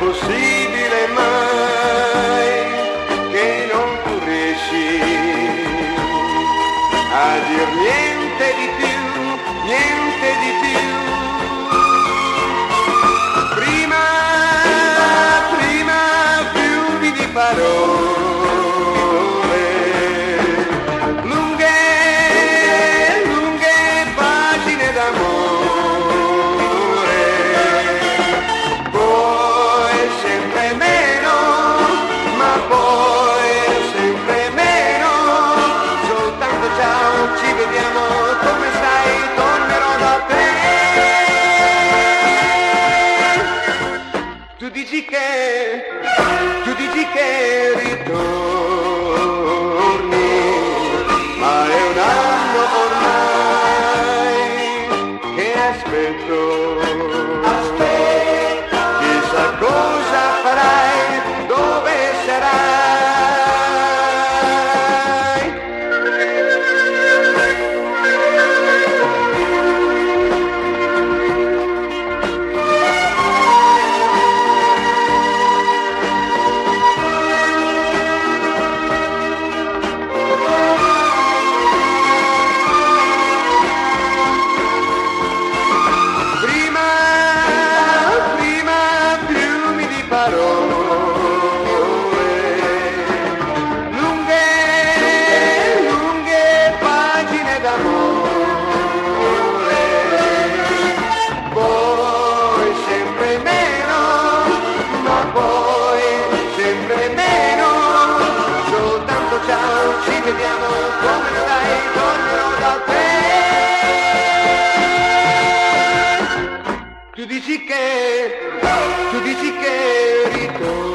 possibile mai che non tu riesci a dir niente di più, niente di più. Prima fiumi di parole, lunghe pagine d'amore, poi sempre meno, ma poi sempre meno, soltanto ciao, ci vediamo, come stai, tornerò da te. Tu dici che ritorni, ma è un anno ormai che aspetto, chissà cosa farai, dove sarai. Lunghe pagine d'amore, poi sempre meno, ma poi sempre meno, soltanto ciao, ci vediamo, come stai, tornerò da te. Tu dici che ritorni,